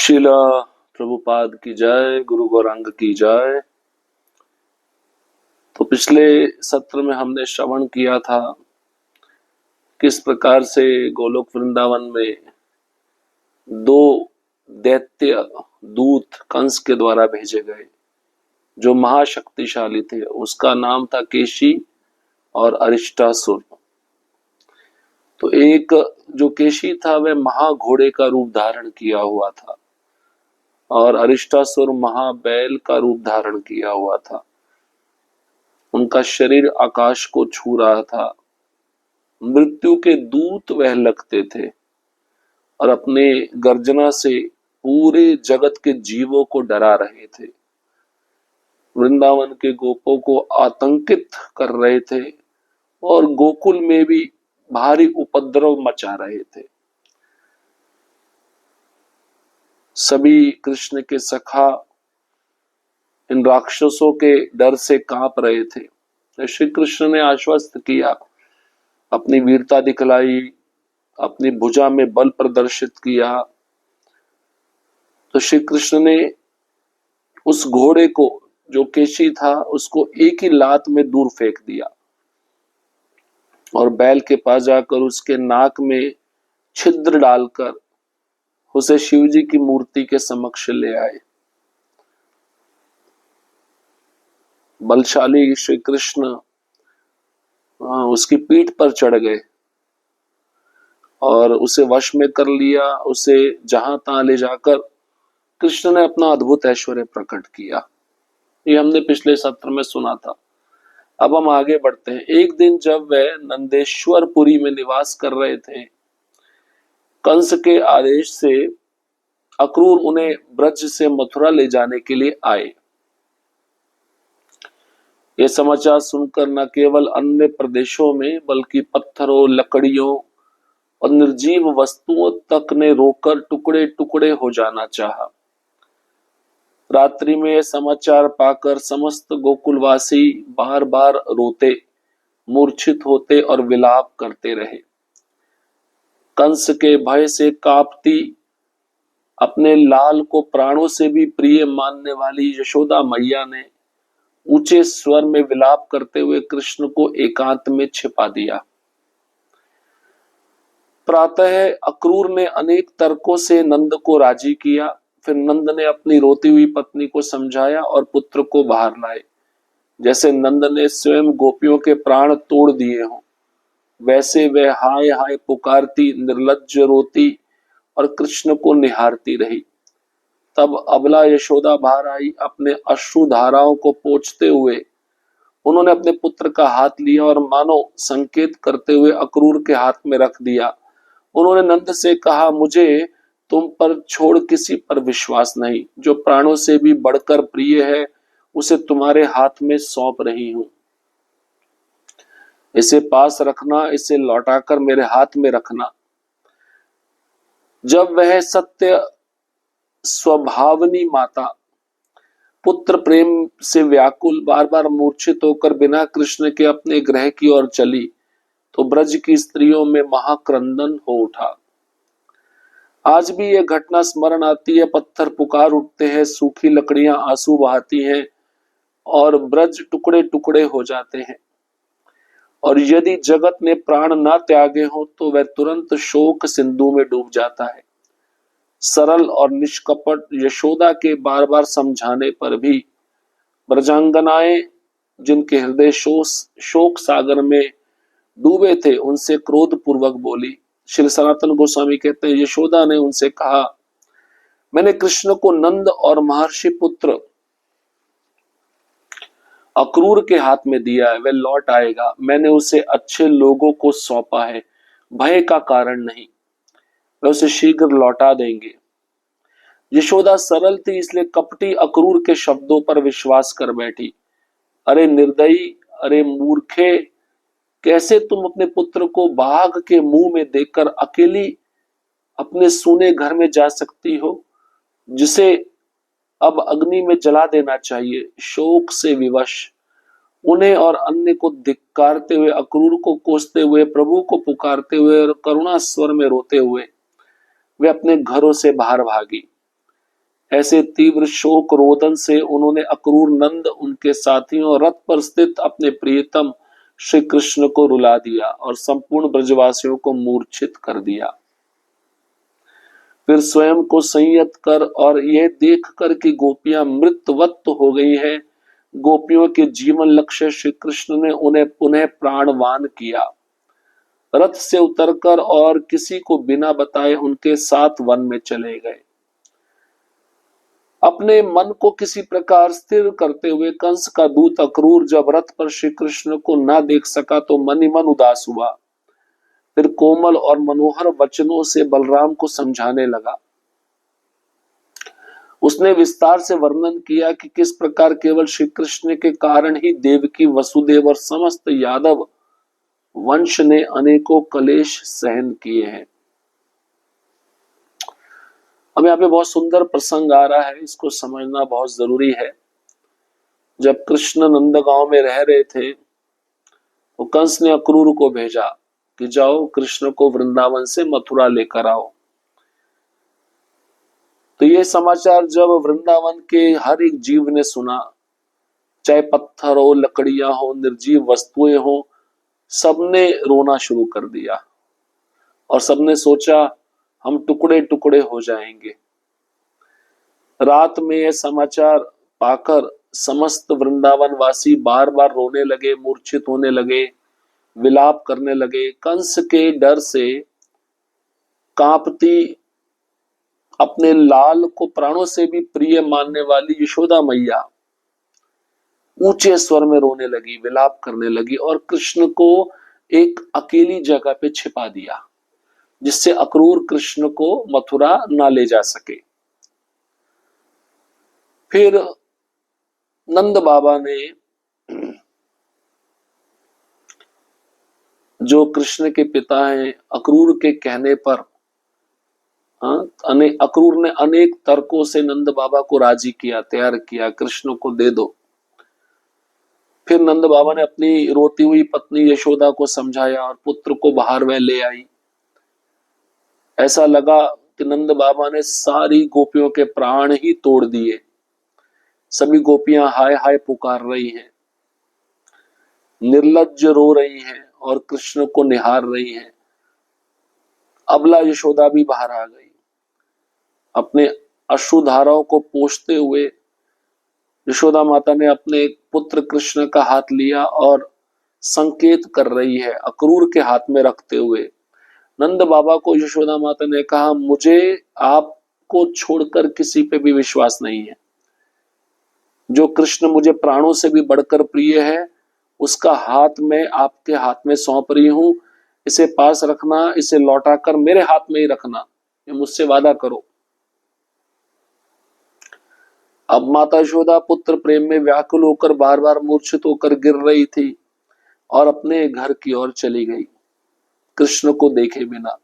शिला प्रभुपाद की जय, गुरु गौरांग की जय। तो पिछले सत्र में हमने श्रवण किया था किस प्रकार से गोलोक वृंदावन में दो दैत्य दूत कंस के द्वारा भेजे गए जो महाशक्तिशाली थे। उसका नाम था केशी और अरिष्टासुर। तो एक जो केशी था वह महाघोड़े का रूप धारण किया हुआ था और अरिष्टासुर महाबैल का रूप धारण किया हुआ था। उनका शरीर आकाश को छू रहा था। मृत्यु के दूत वह लगते थे और अपने गर्जना से पूरे जगत के जीवों को डरा रहे थे। वृंदावन के गोपों को आतंकित कर रहे थे और गोकुल में भी भारी उपद्रव मचा रहे थे। सभी कृष्ण के सखा इन राक्षसों के डर से कांप रहे थे। श्री कृष्ण ने आश्वस्त किया, अपनी वीरता दिखलाई, अपनी भुजा में बल प्रदर्शित किया। तो श्री कृष्ण ने उस घोड़े को जो केशी था उसको एक ही लात में दूर फेंक दिया और बैल के पास जाकर उसके नाक में छिद्र डालकर उसे शिव जी की मूर्ति के समक्ष ले आए। बलशाली श्री कृष्ण उसकी पीठ पर चढ़ गए और उसे वश में कर लिया। उसे जहां तहां ले जाकर कृष्ण ने अपना अद्भुत ऐश्वर्य प्रकट किया। ये हमने पिछले सत्र में सुना था। अब हम आगे बढ़ते हैं। एक दिन जब वह नंदेश्वरपुरी में निवास कर रहे थे, कंस के आदेश से अक्रूर उन्हें ब्रज से मथुरा ले जाने के लिए आए। ये समाचार सुनकर न केवल अन्य प्रदेशों में बल्कि पत्थरों, लकड़ियों और निर्जीव वस्तुओं तक ने रोकर टुकड़े टुकड़े हो जाना चाहा। रात्रि में समाचार पाकर समस्त गोकुलवासी बार बार रोते, मूर्छित होते और विलाप करते रहे। कंस के भय से कांपती, अपने लाल को प्राणों से भी प्रिय मानने वाली यशोदा मैया ने ऊंचे स्वर में विलाप करते हुए कृष्ण को एकांत में छिपा दिया। प्रातः अक्रूर ने अनेक तर्कों से नंद को राजी किया। फिर नंद ने अपनी रोती हुई पत्नी को समझाया और पुत्र को बाहर लाए। जैसे नंद ने स्वयं गोपियों के प्राण तोड़ दिए हों, वैसे वह हाय हाय पुकारती, निर्लज्ज रोती और कृष्ण को निहारती रही। तब अबला यशोदा बाहर आई। अपने अश्रु धाराओं को पोंछते हुए उन्होंने अपने पुत्र का हाथ लिया और मानो संकेत करते हुए अक्रूर के हाथ में रख दिया। उन्होंने नंद से कहा, मुझे तुम पर छोड़ किसी पर विश्वास नहीं। जो प्राणों से भी बढ़कर प्रिय है उसे तुम्हारे हाथ में सौंप रही हूं। इसे पास रखना, इसे लौटाकर मेरे हाथ में रखना। जब वह सत्य स्वभावनी माता पुत्र प्रेम से व्याकुल बार बार मूर्छित होकर बिना कृष्ण के अपने गृह की ओर चली तो ब्रज की स्त्रियों में महाक्रंदन हो उठा। आज भी यह घटना स्मरण आती है। पत्थर पुकार उठते हैं, सूखी लकड़ियां आंसू बहाती हैं और ब्रज टुकड़े टुकड़े हो जाते हैं। और यदि जगत ने प्राण ना त्यागे हो तो वह तुरंत शोक सिंधु में डूब जाता है। सरल और निष्कपट यशोदा के बार बार समझाने पर भी ब्रजांगनाएं, जिनके हृदय शोक सागर में डूबे थे, उनसे क्रोध पूर्वक बोली। श्री सनातन गोस्वामी कहते हैं, यशोदा ने उनसे कहा, मैंने कृष्ण को नंद और महर्षि पुत्र अक्रूर के हाथ में दिया है, वह लौट आएगा। मैंने उसे अच्छे लोगों को सौंपा है, भय का कारण नहीं। वह उसे शीघ्र लौटा देंगे। यशोदा सरल थी, इसलिए कपटी अक्रूर के शब्दों पर विश्वास कर बैठी। अरे निर्दयी, अरे मूर्खे, कैसे तुम अपने पुत्र को बाघ के मुंह में देकर अकेली अपने सूने घर में जा सकती हो, जिसे अब अग्नि में जला देना चाहिए। शोक से विवश उन्हें और अन्य को धिक्कारते हुए, अक्रूर को कोसते हुए, प्रभु को पुकारते हुए और करुणा स्वर में रोते हुए वे अपने घरों से बाहर भागी। ऐसे तीव्र शोक रोदन से उन्होंने अक्रूर नंद, उनके साथियों और रथ पर स्थित अपने प्रियतम श्री कृष्ण को रुला दिया और संपूर्ण ब्रजवासियों को मूर्छित कर दिया। फिर स्वयं को संयत कर और यह देख कर कि गोपियां मृतवत हो गई हैं, गोपियों के जीवन लक्ष्य श्री कृष्ण ने उन्हें पुनः प्राणवान किया। रथ से उतरकर और किसी को बिना बताए उनके साथ वन में चले गए। अपने मन को किसी प्रकार स्थिर करते हुए कंस का दूत अक्रूर जब रथ पर श्री कृष्ण को न देख सका तो मन ही मन उदास हुआ। फिर कोमल और मनोहर वचनों से बलराम को समझाने लगा। उसने विस्तार से वर्णन किया कि किस प्रकार केवल श्री कृष्ण के कारण ही देवकी, वसुदेव और समस्त यादव वंश ने अनेकों कलेश सहन किए हैं। अब यहाँ पे बहुत सुंदर प्रसंग आ रहा है, इसको समझना बहुत जरूरी है। जब कृष्ण नंदगांव में रह रहे थे तो कंस ने अक्रूर को भेजा कि जाओ कृष्ण को वृंदावन से मथुरा लेकर आओ। तो ये समाचार जब वृंदावन के हर एक जीव ने सुना, चाहे पत्थर हो, लकड़ियां हो, निर्जीव वस्तुएं हो, सबने रोना शुरू कर दिया और सबने सोचा हम टुकड़े टुकड़े हो जाएंगे। रात में यह समाचार पाकर समस्त वृंदावन वासी बार बार रोने लगे, मूर्छित होने लगे, विलाप करने लगे। कंस के डर से कांपती, अपने लाल को प्राणों से भी प्रिय मानने वाली यशोदा मैया ऊंचे स्वर में रोने लगी, विलाप करने लगी और कृष्ण को एक अकेली जगह पे छिपा दिया, जिससे अक्रूर कृष्ण को मथुरा ना ले जा सके। फिर नंद बाबा ने, जो कृष्ण के पिता हैं, अक्रूर के कहने पर अक्रूर ने अनेक तर्कों से नंद बाबा को राजी किया, तैयार किया, कृष्ण को दे दो। फिर नंद बाबा ने अपनी रोती हुई पत्नी यशोदा को समझाया और पुत्र को बाहर वह ले आई। ऐसा लगा कि नंद बाबा ने सारी गोपियों के प्राण ही तोड़ दिए। सभी गोपियां हाय हाय पुकार रही हैं, निर्लज्ज रो रही हैं और कृष्ण को निहार रही हैं। अबला यशोदा भी बाहर आ गई। अपने अश्रुधाराओं को पोंछते हुए यशोदा माता ने अपने पुत्र कृष्ण का हाथ लिया और संकेत कर रही है अक्रूर के हाथ में रखते हुए। नंद बाबा को यशोदा माता ने कहा, मुझे आपको छोड़कर किसी पे भी विश्वास नहीं है। जो कृष्ण मुझे प्राणों से भी बढ़कर प्रिय है, उसका हाथ मैं आपके हाथ में सौंप रही हूं। इसे पास रखना, इसे लौटाकर मेरे हाथ में ही रखना, ये मुझसे वादा करो। अब माता यशोदा पुत्र प्रेम में व्याकुल होकर बार बार मूर्छित होकर गिर रही थी और अपने घर की ओर चली गई कृष्ण को देखे बिना।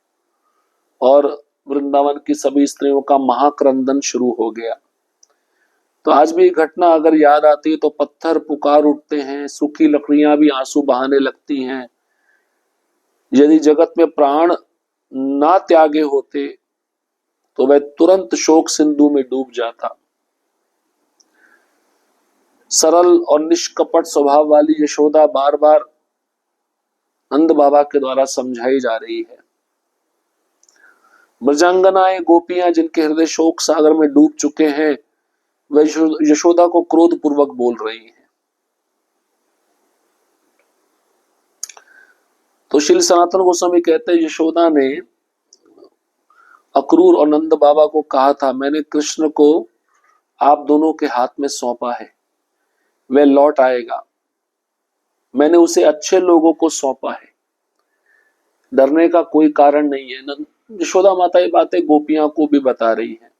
और वृंदावन की सभी स्त्रियों का महाक्रंदन शुरू हो गया। तो आज भी घटना अगर याद आती है तो पत्थर पुकार उठते हैं, सूखी लकड़ियां भी आंसू बहाने लगती हैं। यदि जगत में प्राण ना त्यागे होते तो वह तुरंत शोक सिंधु में डूब जाता। सरल और निष्कपट स्वभाव वाली यशोदा बार बार नंद बाबा के द्वारा समझाई जा रही है। ब्रजांगनाएं, गोपियां जिनके हृदय शोक सागर में डूब चुके हैं, वह यशोदा को क्रोध पूर्वक बोल रही है। तो श्री सनातन गोस्वामी कहते हैं, यशोदा ने अक्रूर और नंद बाबा को कहा था, मैंने कृष्ण को आप दोनों के हाथ में सौंपा है, वह लौट आएगा। मैंने उसे अच्छे लोगों को सौंपा है, डरने का कोई कारण नहीं है। यशोदा माता ये बातें गोपियां को भी बता रही है।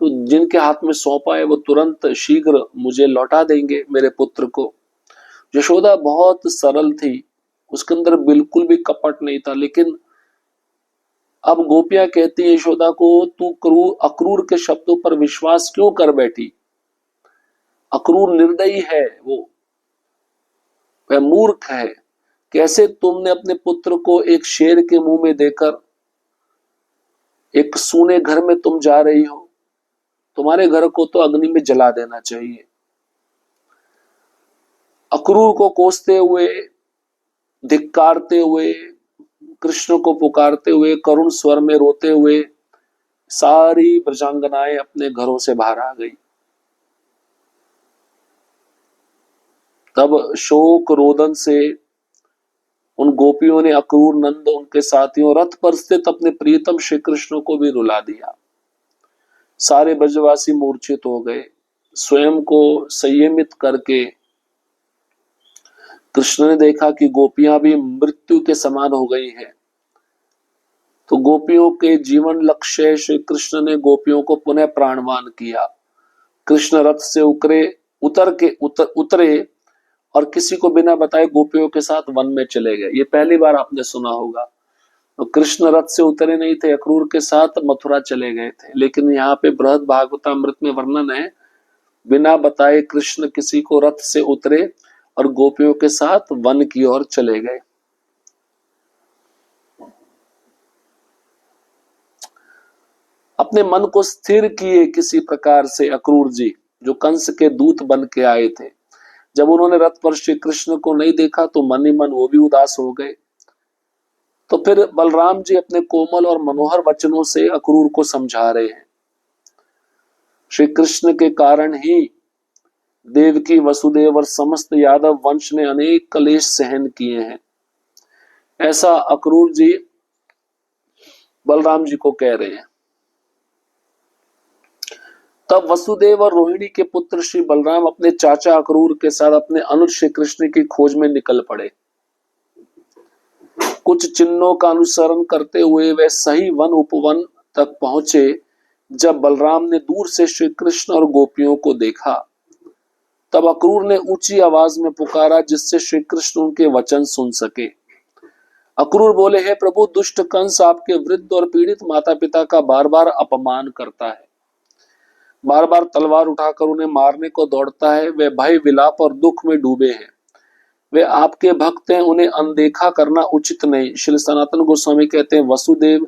तो जिनके हाथ में सौंपा है वो तुरंत शीघ्र मुझे लौटा देंगे, मेरे पुत्र को। यशोदा बहुत सरल थी, उसके अंदर बिल्कुल भी कपट नहीं था। लेकिन अब गोपियां कहती है यशोदा को, तू अक्रूर के शब्दों पर विश्वास क्यों कर बैठी? अक्रूर निर्दयी है, वह मूर्ख है। कैसे तुमने अपने पुत्र को एक शेर के मुंह में देकर एक सूने घर में तुम जा रही हो? तुम्हारे घर को तो अग्नि में जला देना चाहिए। अक्रूर को कोसते हुए, धिक्कारते हुए, कृष्ण को पुकारते हुए, करुण स्वर में रोते हुए सारी ब्रजांगनाएं अपने घरों से बाहर आ गई। तब शोक रोदन से उन गोपियों ने अक्रूर नंद, उनके साथियों, रथ पर स्थित अपने प्रियतम श्री कृष्ण को भी रुला दिया। सारे ब्रजवासी मूर्छित हो गए। स्वयं को संयमित करके कृष्ण ने देखा कि गोपियां भी मृत्यु के समान हो गई हैं। तो गोपियों के जीवन लक्ष्य श्री कृष्ण ने गोपियों को पुनः प्राणवान किया। कृष्ण रथ से उतरे और किसी को बिना बताए गोपियों के साथ वन में चले गए। ये पहली बार आपने सुना होगा। तो कृष्ण रथ से उतरे नहीं थे, अक्रूर के साथ मथुरा चले गए थे। लेकिन यहाँ पे बृहद भागवतामृत में वर्णन है, बिना बताए कृष्ण किसी को रथ से उतरे और गोपियों के साथ वन की ओर चले गए। अपने मन को स्थिर किए किसी प्रकार से अक्रूर जी, जो कंस के दूत बन के आए थे, जब उन्होंने रथ पर श्री कृष्ण को नहीं देखा तो मन ही मन वो भी उदास हो गए। तो फिर बलराम जी अपने कोमल और मनोहर वचनों से अक्रूर को समझा रहे हैं। श्री कृष्ण के कारण ही देवकी, वसुदेव और समस्त यादव वंश ने अनेक क्लेश सहन किए हैं, ऐसा अक्रूर जी बलराम जी को कह रहे हैं। तब वसुदेव और रोहिणी के पुत्र श्री बलराम अपने चाचा अक्रूर के साथ अपने अनुज श्री कृष्ण की खोज में निकल पड़े। कुछ चिन्हों का अनुसरण करते हुए वे सही वन उपवन तक पहुंचे। जब बलराम ने दूर से श्री कृष्ण और गोपियों को देखा, तब अक्रूर ने ऊंची आवाज में पुकारा, जिससे श्री कृष्ण उनके वचन सुन सके। अक्रूर बोले, हे प्रभु, दुष्ट कंस आपके वृद्ध और पीड़ित माता पिता का बार बार अपमान करता है, बार बार तलवार उठाकर उन्हें मारने को दौड़ता है। वे भय, विलाप और दुख में डूबे हैं। वे आपके भक्त हैं, उन्हें अनदेखा करना उचित नहीं। श्री सनातन गोस्वामी कहते हैं, वसुदेव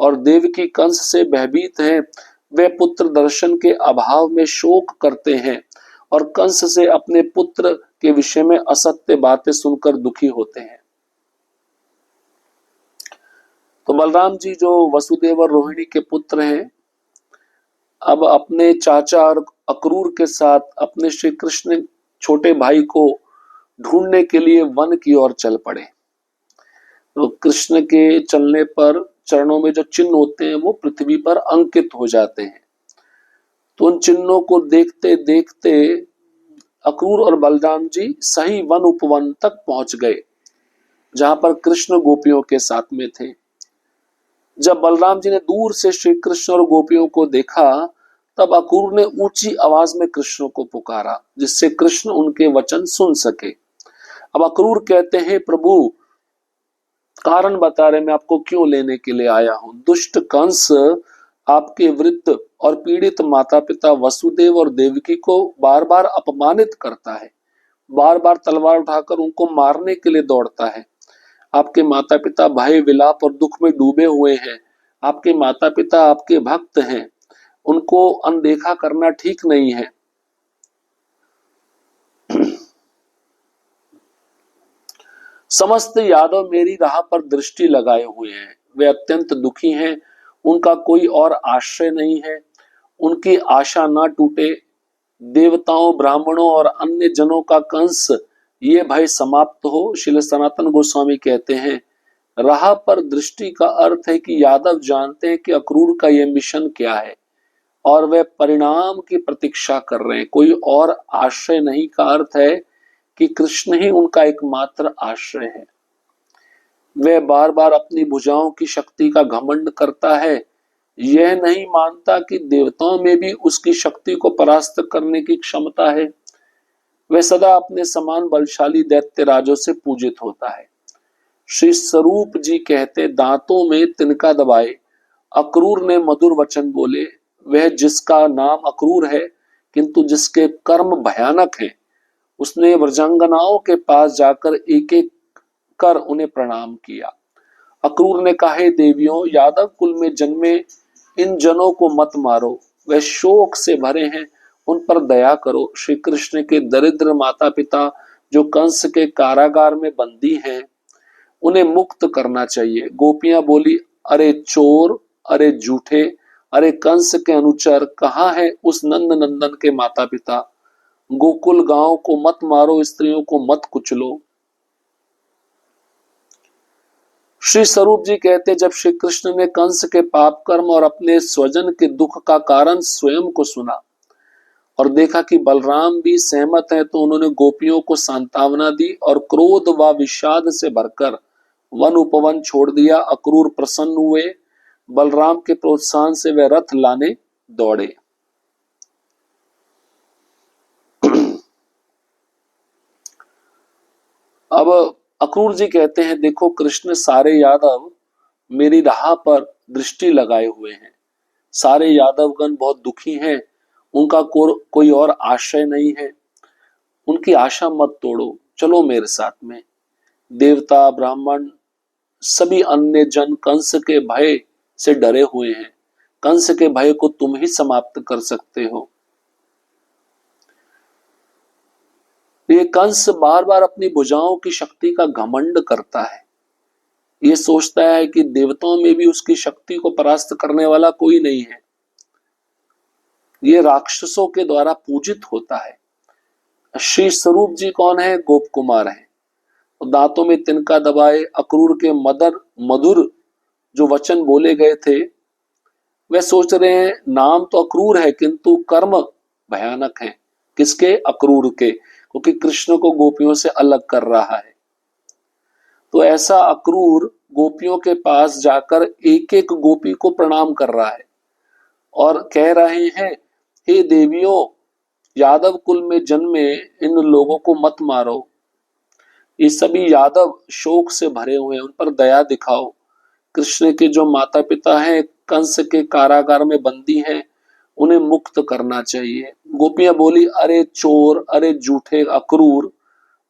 और देवकी कंस से भयभीत हैं। वे पुत्र दर्शन के अभाव में शोक करते हैं और कंस से अपने पुत्र के विषय में असत्य बातें सुनकर दुखी होते हैं। तो बलराम जी जो वसुदेव और रोहिणी के पुत्र हैं, अब अपने चाचा और अक्रूर के साथ अपने श्री कृष्ण छोटे भाई को ढूंढने के लिए वन की ओर चल पड़े। तो कृष्ण के चलने पर चरणों में जो चिन्ह होते हैं वो पृथ्वी पर अंकित हो जाते हैं। तो उन चिन्हों को देखते देखते अक्रूर और बलराम जी सही वन उपवन तक पहुंच गए, जहां पर कृष्ण गोपियों के साथ में थे। जब बलराम जी ने दूर से श्री कृष्ण और गोपियों को देखा, तब अक्रूर ने ऊंची आवाज में कृष्ण को पुकारा, जिससे कृष्ण उनके वचन सुन सके। अब अक्रूर कहते हैं, प्रभु कारण बता रहे, मैं आपको क्यों लेने के लिए आया हूं। दुष्ट कंस आपके वृद्ध और पीड़ित माता पिता वसुदेव और देवकी को बार बार अपमानित करता है, बार बार तलवार उठाकर उनको मारने के लिए दौड़ता है। आपके माता पिता भय, विलाप और दुख में डूबे हुए हैं। आपके माता पिता आपके भक्त हैं, उनको अनदेखा करना ठीक नहीं है। समस्त यादव मेरी राह पर दृष्टि लगाए हुए हैं, वे अत्यंत दुखी हैं, उनका कोई और आश्रय नहीं है। उनकी आशा ना टूटे। देवताओं, ब्राह्मणों और अन्य जनों का कंस ये भय समाप्त हो। श्री सनातन गोस्वामी कहते हैं, राह पर दृष्टि का अर्थ है कि यादव जानते हैं कि अक्रूर का यह मिशन क्या है और वे परिणाम की प्रतीक्षा कर रहे हैं, कोई और आश्रय नहीं का अर्थ है कि कृष्ण ही उनका एकमात्र आश्रय है। वह बार बार अपनी भुजाओं की शक्ति का घमंड करता है, यह नहीं मानता कि देवताओं में भी उसकी शक्ति को परास्त करने की क्षमता है। वह सदा अपने समान बलशाली दैत्य राजों से पूजित होता है। श्री स्वरूप जी कहते, दांतों में तिनका दबाए अक्रूर ने मधुर वचन बोले, वह जिसका नाम अक्रूर है किंतु जिसके कर्म भयानक हैं, उसने व्रजांगनाओं के पास जाकर एक एक कर उन्हें प्रणाम किया। अक्रूर ने कहा, देवियों, यादव कुल में जन्मे इन जनों को मत मारो, वे शोक से भरे हैं, उन पर दया करो। श्री कृष्ण के दरिद्र माता पिता जो कंस के कारागार में बंदी हैं, उन्हें मुक्त करना चाहिए। गोपियां बोली, अरे चोर, अरे झूठे, अरे कंस के अनुचर, कहाँ है उस नंद नंदन के माता पिता? गोकुल गांव को मत मारो, स्त्रियों को मत कुचलो। श्री स्वरूप जी कहते, जब श्री कृष्ण ने कंस के पाप कर्म और अपने स्वजन के दुख का कारण स्वयं को सुना और देखा कि बलराम भी सहमत हैं, तो उन्होंने गोपियों को सांत्वना दी और क्रोध व विषाद से भरकर वन उपवन छोड़ दिया। अक्रूर प्रसन्न हुए। बलराम के प्रोत्साहन से वे रथ लाने दौड़े। अब अक्रूर जी कहते हैं, देखो कृष्ण सारे यादव मेरी राह पर दृष्टि लगाए हुए हैं। सारे यादवगण बहुत दुखी हैं, उनका कोई और आश्रय नहीं है। उनकी आशा मत तोड़ो, चलो मेरे साथ में। देवता ब्राह्मण सभी अन्य जन कंस के भय से डरे हुए हैं। कंस के भय को तुम ही समाप्त कर सकते हो। ये कंस बार बार अपनी भुजाओं की शक्ति का घमंड करता है। ये सोचता है कि देवताओं में भी उसकी शक्ति को परास्त करने वाला कोई नहीं है। ये राक्षसों के द्वारा पूजित होता है। श्री स्वरूप जी कौन है? गोप कुमार है। दांतों में तिनका दबाए अक्रूर के मधुर जो वचन बोले गए थे, वे सोच रहे हैं नाम तो अक्रूर है किंतु कर्म भयानक है। किसके? अक्रूर के, क्योंकि कृष्ण को गोपियों से अलग कर रहा है। तो ऐसा अक्रूर गोपियों के पास जाकर एक एक गोपी को प्रणाम कर रहा है और कह रहे हैं, हे देवियों, यादव कुल में जन्मे इन लोगों को मत मारो। ये सभी यादव शोक से भरे हुए हैं, उन पर दया दिखाओ। कृष्ण के जो माता पिता हैं कंस के कारागार में बंदी हैं, उन्हें मुक्त करना चाहिए। गोपियां बोली, अरे चोर, अरे झूठे अक्रूर,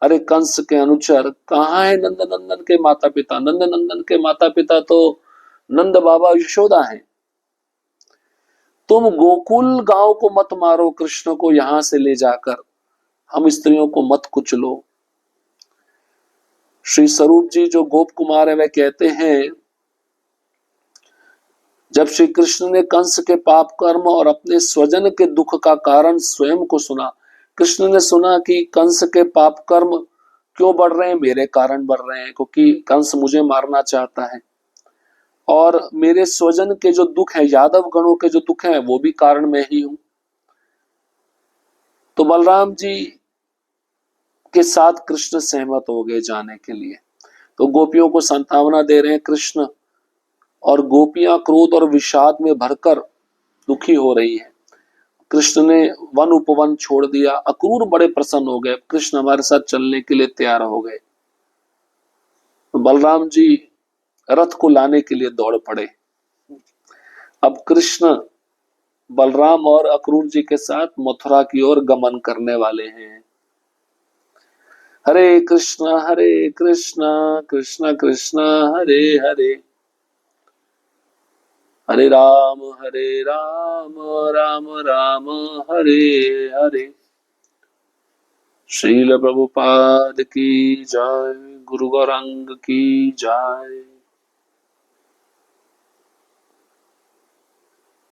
अरे कंस के अनुचर, कहाँ है नंद नंदन के माता पिता? नंद नंदन के माता पिता तो नंद बाबा यशोदा हैं। तुम गोकुल गांव को मत मारो, कृष्ण को यहां से ले जाकर हम स्त्रियों को मत कुचलो। श्री स्वरूप जी जो गोप कुमार है, वह कहते हैं, जब श्री कृष्ण ने कंस के पाप कर्म और अपने स्वजन के दुख का कारण स्वयं को सुना, कृष्ण ने सुना कि कंस के पाप कर्म क्यों बढ़ रहे हैं? मेरे कारण बढ़ रहे हैं, क्योंकि कंस मुझे मारना चाहता है। और मेरे स्वजन के जो दुख है, यादव गणों के जो दुख है, वो भी कारण मैं ही हूं। तो बलराम जी के साथ कृष्ण सहमत हो गए जाने के लिए। तो गोपियों को सांत्वना दे रहे हैं कृष्ण, और गोपियां क्रोध और विषाद में भरकर दुखी हो रही हैं। कृष्ण ने वन उपवन छोड़ दिया। अक्रूर बड़े प्रसन्न हो गए, कृष्ण हमारे साथ चलने के लिए तैयार हो गए। तो बलराम जी रथ को लाने के लिए दौड़ पड़े। अब कृष्ण बलराम और अक्रूर जी के साथ मथुरा की ओर गमन करने वाले हैं। हरे कृष्ण कृष्ण कृष्ण हरे हरे, हरे राम राम राम हरे हरे। श्रील प्रभुपाद की जय, गुरु गौरांग की जय।